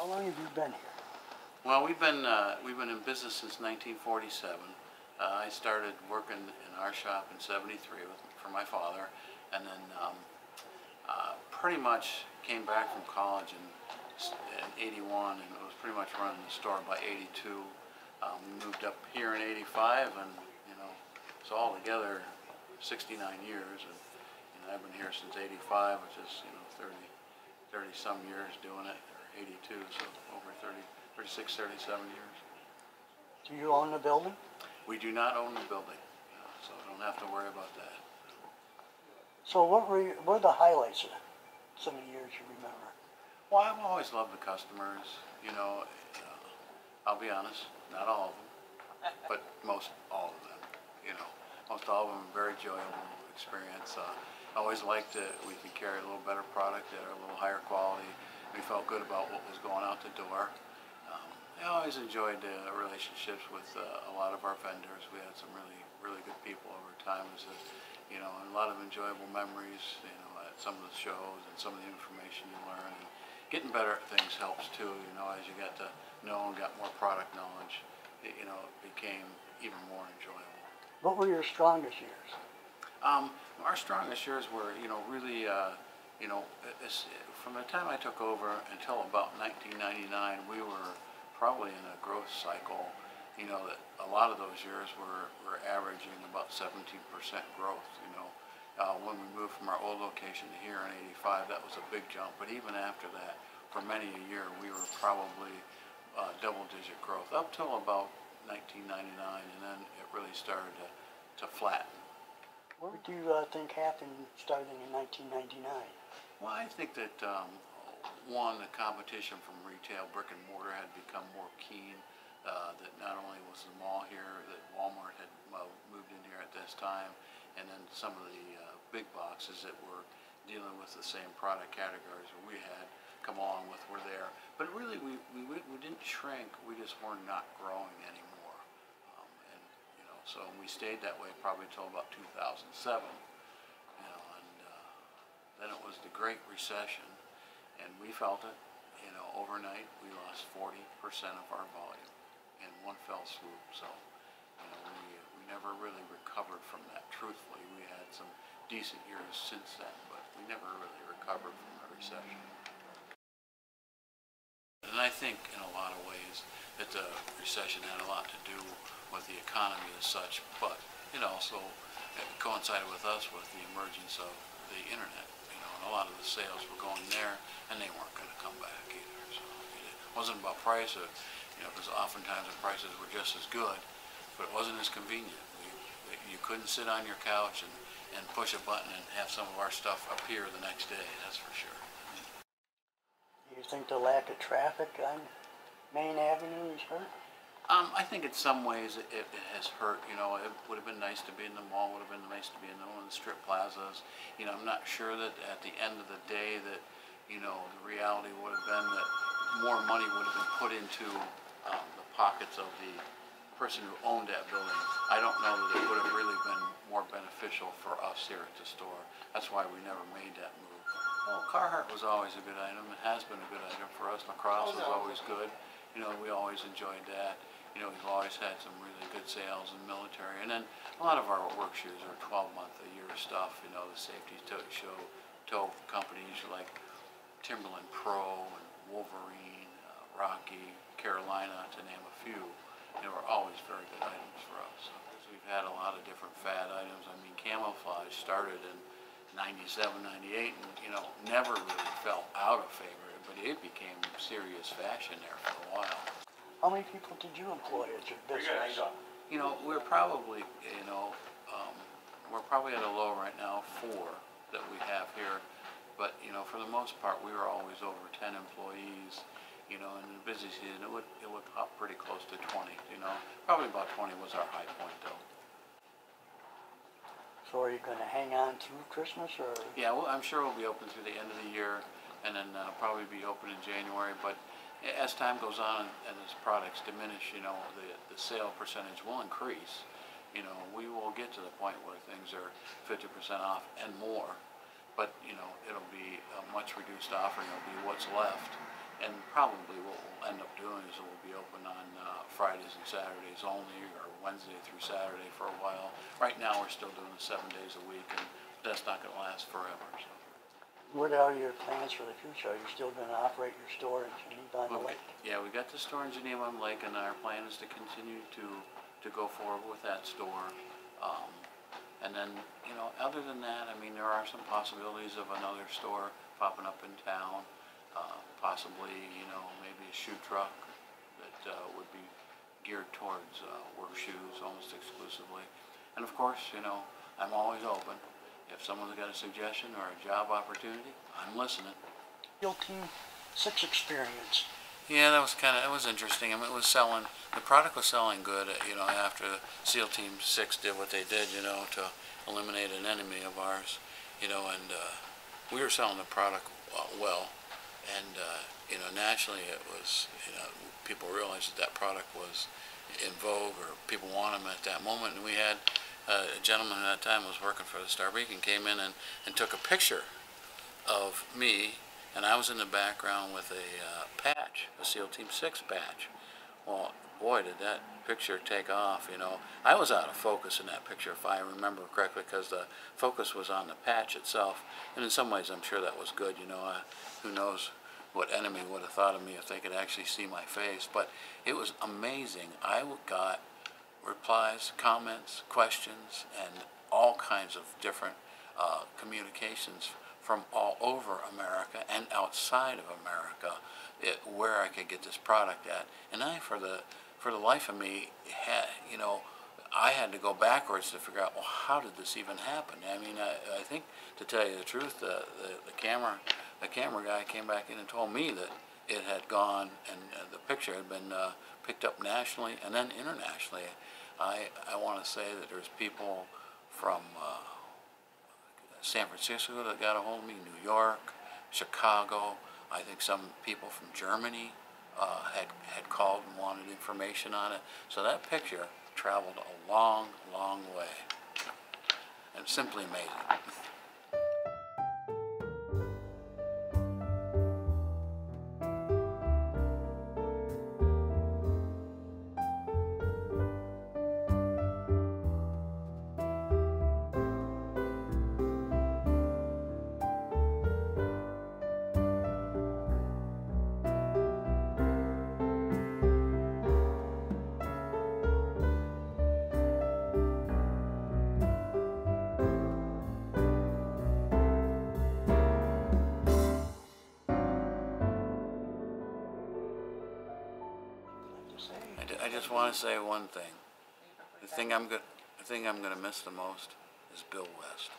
How long have you been here? Well, we've been in business since 1947. I started working in our shop in '73 for my father, and then pretty much came back from college in '81, and was pretty much running the store by '82. We moved up here in '85, and so altogether 69 years, and I've been here since '85, which is 30 some years doing it, or '82, so over 36, 37 years. Do you own the building? We do not own the building, so I don't have to worry about that. So what were the highlights of some of the years you remember? Well, I've always loved the customers. I'll be honest, not all of them, but most all of them. Most all of them very enjoyable experience. I always liked that we could carry a little better product at a little higher quality. We felt good about what was going out the door. I always enjoyed relationships with a lot of our vendors. We had some really good people over time. And a lot of enjoyable memories, at some of the shows and some of the information you learn. And getting better at things helps too, as you got to know and got more product knowledge, it became even more enjoyable. What were your strongest years? Our strongest years were, really, from the time I took over until about 1999, we were probably in a growth cycle. That a lot of those years were averaging about 17% growth. When we moved from our old location to here in '85, that was a big jump. But even after that, for many a year, we were probably double-digit growth up till about 1999, and then it really started to flatten. What do you think happened starting in 1999? Well, I think that one, the competition from retail, brick and mortar, had become more keen. That not only was the mall here, that Walmart had moved in here at this time, and then some of the big boxes that were dealing with the same product categories that we had come along with were there. But really, we didn't shrink. We just were not growing anymore. So we stayed that way probably until about 2007. And then it was the Great Recession, and we felt it. Overnight we lost 40% of our volume in one fell swoop. So we never really recovered from that. Truthfully, we had some decent years since then, but we never really recovered from the recession. And I think in a lot of ways that the recession had a lot to do with the economy as such, but it also coincided with us with the emergence of the internet. And a lot of the sales were going there, and they weren't going to come back either. So it wasn't about price, because oftentimes the prices were just as good, but it wasn't as convenient. You couldn't sit on your couch and push a button and have some of our stuff appear the next day, that's for sure. Do you think the lack of traffic on Main Avenue is hurt? I think in some ways it has hurt. It would have been nice to be in the mall, would have been nice to be in one of the strip plazas. I'm not sure that at the end of the day that, the reality would have been that more money would have been put into the pockets of the person who owned that building. I don't know that it would have really been more beneficial for us here at the store. That's why we never made that move. Well, Carhartt was always a good item. It has been a good item for us. Lacrosse was always good. We always enjoyed that. We've always had some really good sales in military. And then a lot of our work shoes are 12-month-a-year stuff. The safety toe companies like Timberland Pro and Wolverine, Rocky, Carolina, to name a few. They were always very good items for us. So we've had a lot of different fad items. I mean, camouflage started in '97, '98, and never really fell out of favor, but it became serious fashion there for a while. How many people did you employ at your business? We're probably, we're probably at a low right now, 4 that we have here. But for the most part, we were always over 10 employees. In the busy season, it would up pretty close to 20. Probably about 20 was our high point, though. So are you going to hang on through Christmas, or? Yeah, well, I'm sure we'll be open through the end of the year, and then probably be open in January. But as time goes on and as products diminish, the sale percentage will increase. We will get to the point where things are 50% off and more, but it'll be a much reduced offering. It'll be what's left, and probably what end up doing is we'll be open on Fridays and Saturdays only, or Wednesday through Saturday for a while. Right now we're still doing the 7 days a week, and that's not going to last forever. So. What are your plans for the future? Are you still going to operate your store in Geneva on the Lake? Yeah, we got the store in Geneva on the Lake, and our plan is to continue to go forward with that store. And then, you know, other than that, I mean, there are some possibilities of another store popping up in town. Possibly, you know, maybe a shoe truck that would be geared towards work shoes almost exclusively. And of course, you know, I'm always open. If someone's got a suggestion or a job opportunity, I'm listening. SEAL Team 6 experience. Yeah, that was it was interesting. I mean, the product was selling good, you know, after SEAL Team 6 did what they did, you know, to eliminate an enemy of ours, you know, and we were selling the product well, and, you know, nationally it was, you know, people realized that product was in vogue, or people wanted them at that moment, and we had a gentleman at that time was working for the Star Beacon, came in and took a picture of me, and I was in the background with a patch, a SEAL Team 6 patch. Well, boy, did that picture take off, you know. I was out of focus in that picture, if I remember correctly, because the focus was on the patch itself, and in some ways I'm sure that was good, you know. Who knows what enemy would have thought of me if they could actually see my face, but it was amazing. I got replies, comments, questions, and all kinds of different communications from all over America and outside of America, where I could get this product at. And I, for the life of me, you know, I had to go backwards to figure out, well, how did this even happen? I mean, I think, to tell you the truth, the camera guy came back in and told me that it had gone, and the picture had been picked up nationally and then internationally. I want to say that there's people from San Francisco that got a hold of me, New York, Chicago. I think some people from Germany had called and wanted information on it. So that picture traveled a long, long way. And simply amazing. I just want to say one thing. The thing I'm going to miss the most is Bill West.